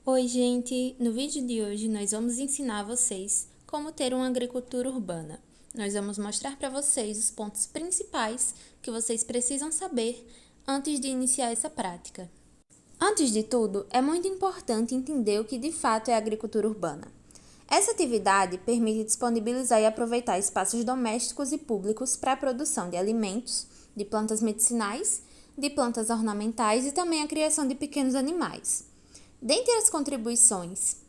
Oi, gente! No vídeo de hoje nós vamos ensinar vocês como ter uma agricultura urbana. Nós vamos mostrar para vocês os pontos principais que vocês precisam saber antes de iniciar essa prática. Antes de tudo, é muito importante entender o que de fato é a agricultura urbana. Essa atividade permite disponibilizar e aproveitar espaços domésticos e públicos para a produção de alimentos, de plantas medicinais, de plantas ornamentais e também a criação de pequenos animais. Dentre as contribuições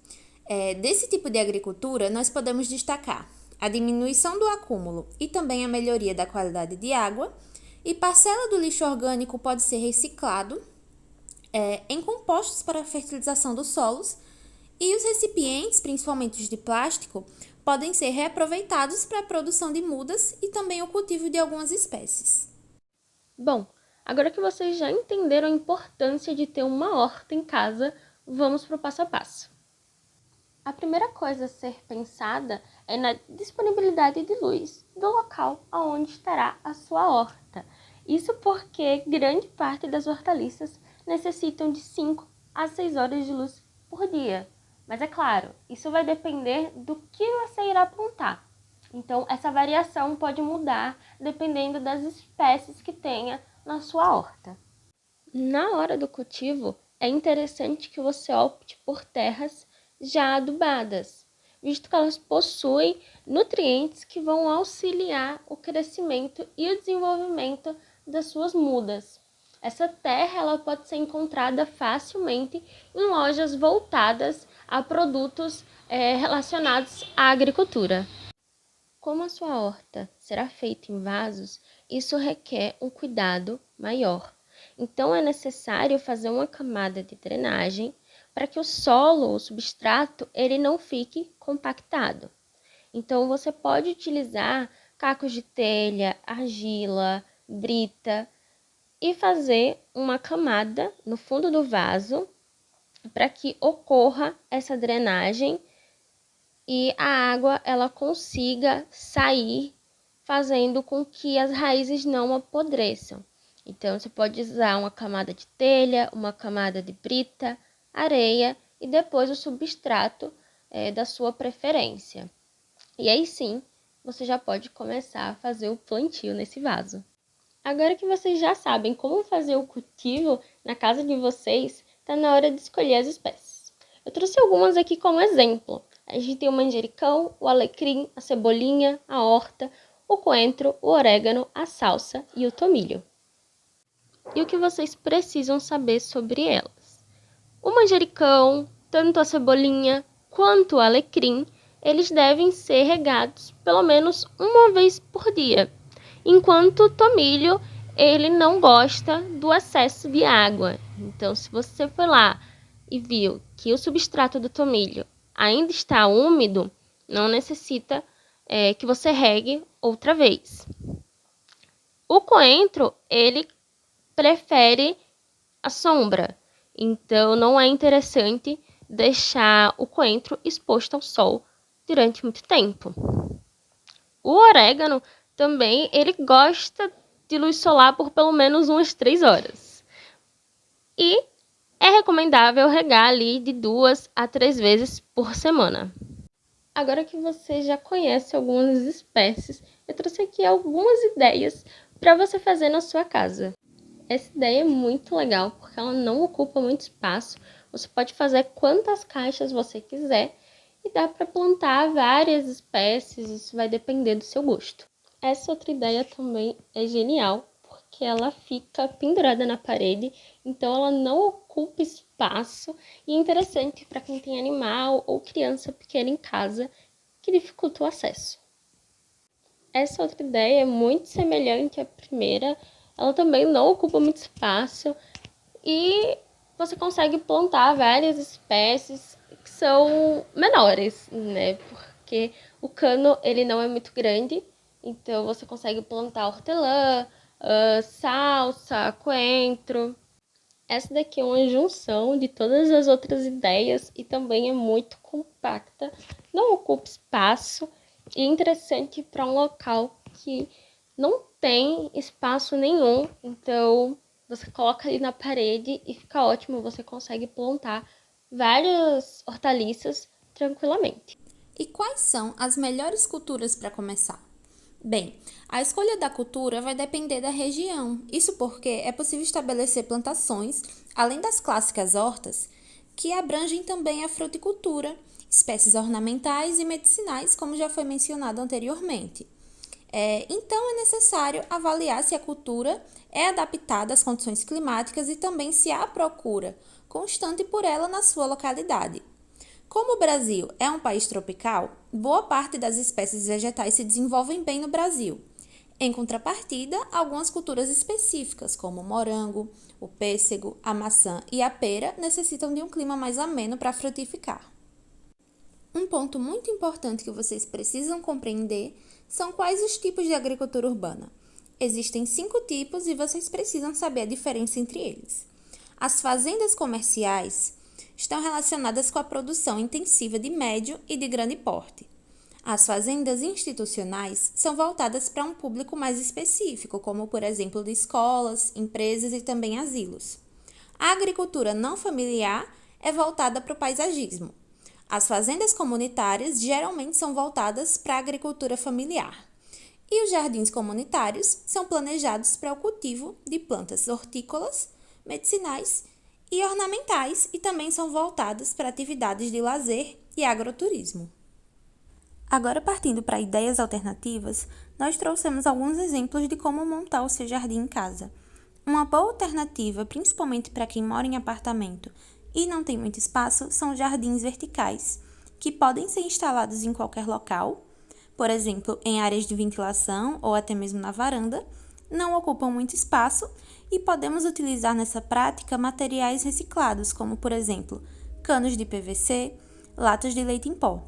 desse tipo de agricultura, nós podemos destacar a diminuição do acúmulo e também a melhoria da qualidade de água, e parcela do lixo orgânico pode ser reciclado em compostos para a fertilização dos solos, e os recipientes, principalmente os de plástico, podem ser reaproveitados para a produção de mudas e também o cultivo de algumas espécies. Bom, agora que vocês já entenderam a importância de ter uma horta em casa, vamos para o passo a passo. A primeira coisa a ser pensada é na disponibilidade de luz do local onde estará a sua horta. Isso porque grande parte das hortaliças necessitam de 5 a 6 horas de luz por dia. Mas é claro, isso vai depender do que você irá plantar. Então, essa variação pode mudar dependendo das espécies que tenha na sua horta. Na hora do cultivo, é interessante que você opte por terras já adubadas, visto que elas possuem nutrientes que vão auxiliar o crescimento e o desenvolvimento das suas mudas. Essa terra ela pode ser encontrada facilmente em lojas voltadas a produtos relacionados à agricultura. Como a sua horta será feita em vasos, isso requer um cuidado maior. Então, é necessário fazer uma camada de drenagem para que o solo, o substrato, ele não fique compactado. Então, você pode utilizar cacos de telha, argila, brita e fazer uma camada no fundo do vaso para que ocorra essa drenagem e a água ela consiga sair, fazendo com que as raízes não apodreçam. Então, você pode usar uma camada de telha, uma camada de brita, areia e depois o substrato da sua preferência. E aí sim, você já pode começar a fazer o plantio nesse vaso. Agora que vocês já sabem como fazer o cultivo na casa de vocês, está na hora de escolher as espécies. Eu trouxe algumas aqui como exemplo. A gente tem o manjericão, o alecrim, a cebolinha, a horta, o coentro, o orégano, a salsa e o tomilho. E o que vocês precisam saber sobre elas? O manjericão, tanto a cebolinha quanto o alecrim, eles devem ser regados pelo menos uma vez por dia, enquanto o tomilho ele não gosta do excesso de água. Então, se você foi lá e viu que o substrato do tomilho ainda está úmido, não necessita que você regue outra vez. O coentro, ele prefere a sombra, então não é interessante deixar o coentro exposto ao sol durante muito tempo. O orégano também, ele gosta de luz solar por pelo menos umas 3 horas. E é recomendável regar ali de 2 a 3 vezes por semana. Agora que você já conhece algumas espécies, eu trouxe aqui algumas ideias para você fazer na sua casa. Essa ideia é muito legal porque ela não ocupa muito espaço. Você pode fazer quantas caixas você quiser e dá para plantar várias espécies, isso vai depender do seu gosto. Essa outra ideia também é genial, porque ela fica pendurada na parede, então ela não ocupa espaço e é interessante para quem tem animal ou criança pequena em casa que dificulta o acesso. Essa outra ideia é muito semelhante à primeira, ela também não ocupa muito espaço e você consegue plantar várias espécies que são menores, né? Porque o cano ele não é muito grande, então você consegue plantar hortelã, salsa, coentro. Essa daqui é uma junção de todas as outras ideias e também é muito compacta, não ocupa espaço e é interessante para um local que não tem espaço nenhum, então você coloca ali na parede e fica ótimo, você consegue plantar várias hortaliças tranquilamente. E quais são as melhores culturas para começar? Bem, a escolha da cultura vai depender da região. Isso porque é possível estabelecer plantações, além das clássicas hortas, que abrangem também a fruticultura, espécies ornamentais e medicinais, como já foi mencionado anteriormente. Então, é necessário avaliar se a cultura é adaptada às condições climáticas e também se há procura constante por ela na sua localidade. Como o Brasil é um país tropical, boa parte das espécies vegetais se desenvolvem bem no Brasil. Em contrapartida, algumas culturas específicas, como o morango, o pêssego, a maçã e a pera, necessitam de um clima mais ameno para frutificar. Um ponto muito importante que vocês precisam compreender são quais os tipos de agricultura urbana. Existem 5 tipos e vocês precisam saber a diferença entre eles. As fazendas comerciais estão relacionadas com a produção intensiva de médio e de grande porte. As fazendas institucionais são voltadas para um público mais específico, como, por exemplo, de escolas, empresas e também asilos. A agricultura não familiar é voltada para o paisagismo. As fazendas comunitárias geralmente são voltadas para a agricultura familiar. E os jardins comunitários são planejados para o cultivo de plantas hortícolas, medicinais e ornamentais e também são voltados para atividades de lazer e agroturismo. Agora, partindo para ideias alternativas, nós trouxemos alguns exemplos de como montar o seu jardim em casa. Uma boa alternativa, principalmente para quem mora em apartamento e não tem muito espaço, são jardins verticais, que podem ser instalados em qualquer local, por exemplo, em áreas de ventilação ou até mesmo na varanda, não ocupam muito espaço e podemos utilizar nessa prática materiais reciclados, como por exemplo, canos de PVC, latas de leite em pó.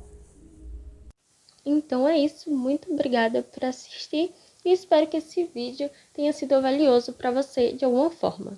Então é isso, muito obrigada por assistir e espero que esse vídeo tenha sido valioso para você de alguma forma.